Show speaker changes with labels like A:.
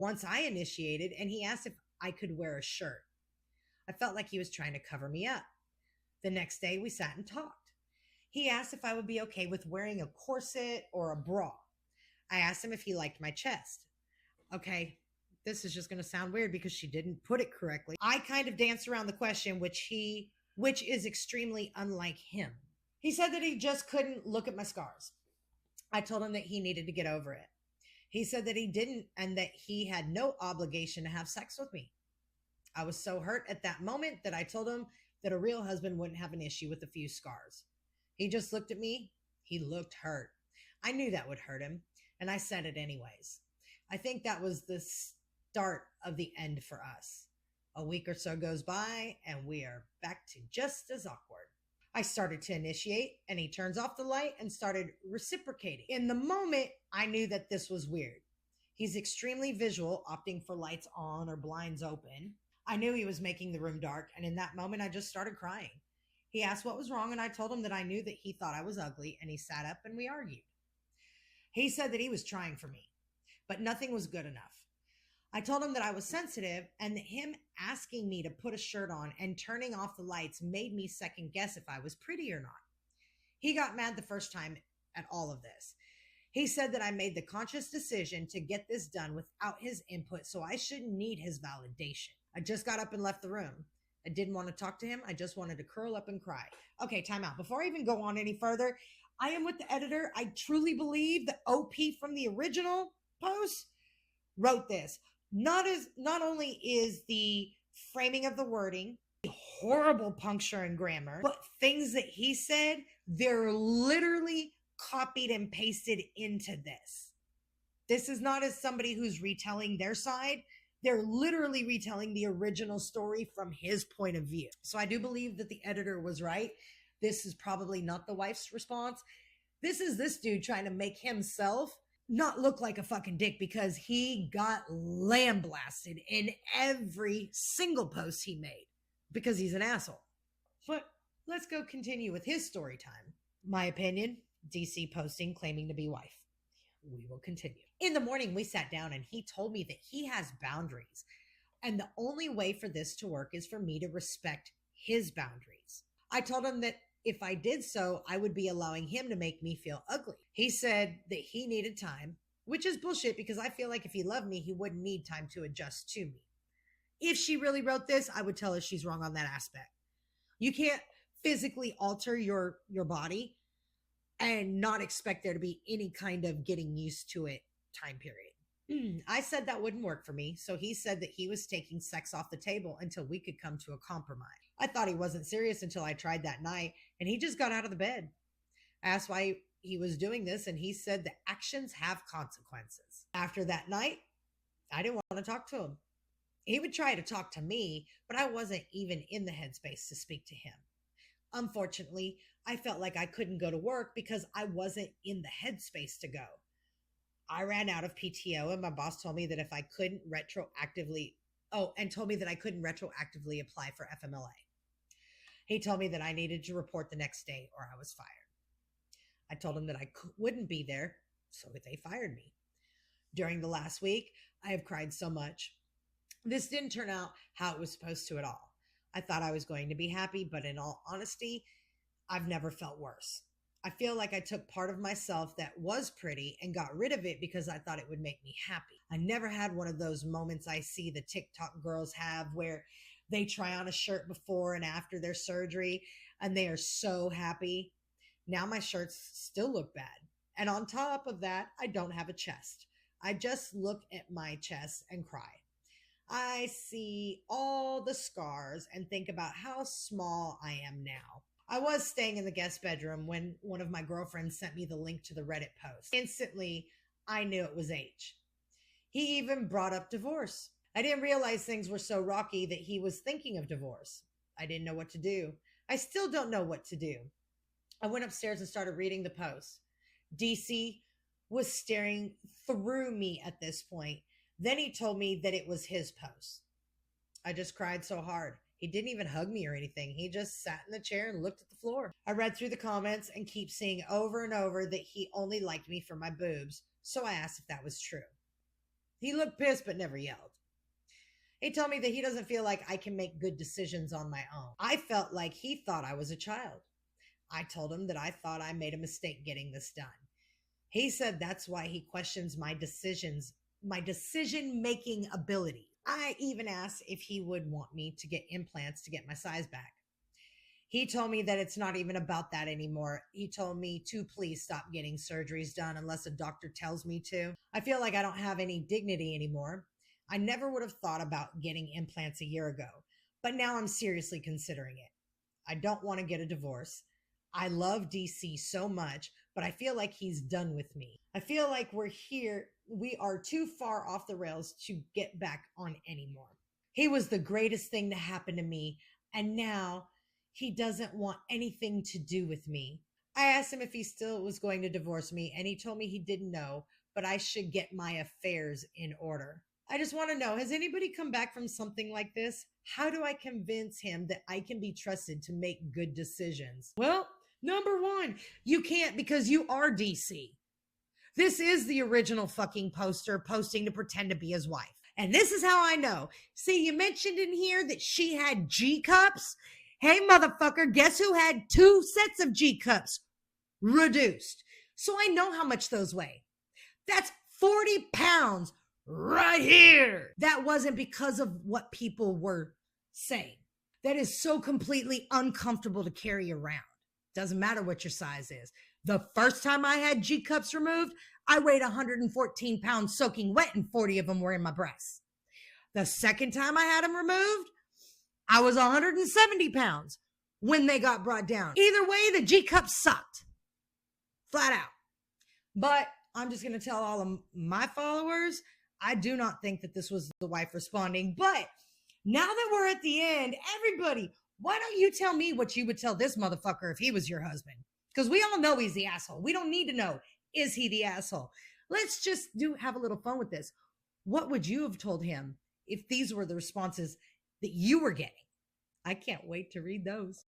A: once I initiated, and he asked if I could wear a shirt. I felt like he was trying to cover me up. The next day, we sat and talked. He asked if I would be okay with wearing a corset or a bra. I asked him if he liked my chest. Okay, this is just going to sound weird because she didn't put it correctly. I kind of danced around the question, which is extremely unlike him. He said that he just couldn't look at my scars. I told him that he needed to get over it. He said that he didn't and that he had no obligation to have sex with me. I was so hurt at that moment that I told him that a real husband wouldn't have an issue with a few scars. He just looked at me. He looked hurt. I knew that would hurt him, and I said it anyways. I think that was the start of the end for us. A week or so goes by, and we are back to just as awkward. I started to initiate, and he turns off the light and started reciprocating. In the moment, I knew that this was weird. He's extremely visual, opting for lights on or blinds open. I knew he was making the room dark, and in that moment, I just started crying. He asked what was wrong, and I told him that I knew that he thought I was ugly, and he sat up and we argued. He said that he was trying for me, but nothing was good enough. I told him that I was sensitive and that him asking me to put a shirt on and turning off the lights made me second guess if I was pretty or not. He got mad the first time at all of this. He said that I made the conscious decision to get this done without his input, so I shouldn't need his validation. I just got up and left the room. I didn't want to talk to him. I just wanted to curl up and cry. Okay, time out. Before I even go on any further, I am with the editor. I truly believe the OP from the original post wrote this. Not only is the framing of the wording horrible puncture and grammar, but things that he said, they're literally copied and pasted into this. This is not as somebody who's retelling their side. They're literally retelling the original story from his point of view. So I do believe that the editor was right. This is probably not the wife's response. This is this dude trying to make himself not look like a fucking dick because he got lambasted in every single post he made because he's an asshole. But let's go continue with his story time. My opinion, DC posting claiming to be wife. We will continue. In the morning, we sat down and he told me that he has boundaries. And the only way for this to work is for me to respect his boundaries. I told him that if I did so, I would be allowing him to make me feel ugly. He said that he needed time, which is bullshit because I feel like if he loved me, he wouldn't need time to adjust to me. If she really wrote this, I would tell her she's wrong on that aspect. You can't physically alter your body and not expect there to be any kind of getting used to it time period. I said that wouldn't work for me, so he said that he was taking sex off the table until we could come to a compromise. I thought he wasn't serious until I tried that night, and he just got out of the bed. I asked why he was doing this, and he said that actions have consequences. After that night, I didn't want to talk to him. He would try to talk to me, but I wasn't even in the headspace to speak to him. Unfortunately, I felt like I couldn't go to work because I wasn't in the headspace to go. I ran out of PTO and my boss told me that if I couldn't retroactively apply for FMLA. He told me that I needed to report the next day or I was fired. I told him that I wouldn't be there, so they fired me. During the last week, I have cried so much. This didn't turn out how it was supposed to at all. I thought I was going to be happy, but in all honesty, I've never felt worse. I feel like I took part of myself that was pretty and got rid of it because I thought it would make me happy. I never had one of those moments I see the TikTok girls have where they try on a shirt before and after their surgery and they are so happy. Now my shirts still look bad. And on top of that, I don't have a chest. I just look at my chest and cry. I see all the scars and think about how small I am now. I was staying in the guest bedroom when one of my girlfriends sent me the link to the Reddit post. Instantly, I knew it was H. He even brought up divorce. I didn't realize things were so rocky that he was thinking of divorce. I didn't know what to do. I still don't know what to do. I went upstairs and started reading the post. DC was staring through me at this point. Then he told me that it was his post. I just cried so hard. He didn't even hug me or anything. He just sat in the chair and looked at the floor. I read through the comments and keep seeing over and over that he only liked me for my boobs. So I asked if that was true. He looked pissed but never yelled. He told me that he doesn't feel like I can make good decisions on my own. I felt like he thought I was a child. I told him that I thought I made a mistake getting this done. He said that's why he questions my decisions, my decision making ability. I even asked if he would want me to get implants to get my size back. He told me that it's not even about that anymore. He told me to please stop getting surgeries done unless a doctor tells me to. I feel like I don't have any dignity anymore. I never would have thought about getting implants a year ago, but now I'm seriously considering it. I don't want to get a divorce. I love DC so much, but I feel like he's done with me. I feel like we are too far off the rails to get back on anymore. He was the greatest thing to happen to me, and now he doesn't want anything to do with me. I asked him if he still was going to divorce me, and he told me he didn't know, but I should get my affairs in order. I just want to know, has anybody come back from something like this? How do I convince him that I can be trusted to make good decisions? Well, number one, you can't because you are DC. This is the original fucking poster posting to pretend to be his wife. And this is how I know. See, you mentioned in here that she had G cups. Hey, motherfucker, guess who had 2 sets of G cups reduced? So I know how much those weigh. That's 40 pounds right here. That wasn't because of what people were saying. That is so completely uncomfortable to carry around. Doesn't matter what your size is. The first time I had G cups removed, I weighed 114 pounds soaking wet and 40 of them were in my breasts. The second time I had them removed, I was 170 pounds when they got brought down. Either way, the G cups sucked. Flat out. But I'm just going to tell all of my followers, I do not think that this was the wife responding. But now that we're at the end, everybody, why don't you tell me what you would tell this motherfucker if he was your husband? Because we all know he's the asshole. We don't need to know, is he the asshole? Let's just have a little fun with this. What would you have told him if these were the responses that you were getting? I can't wait to read those.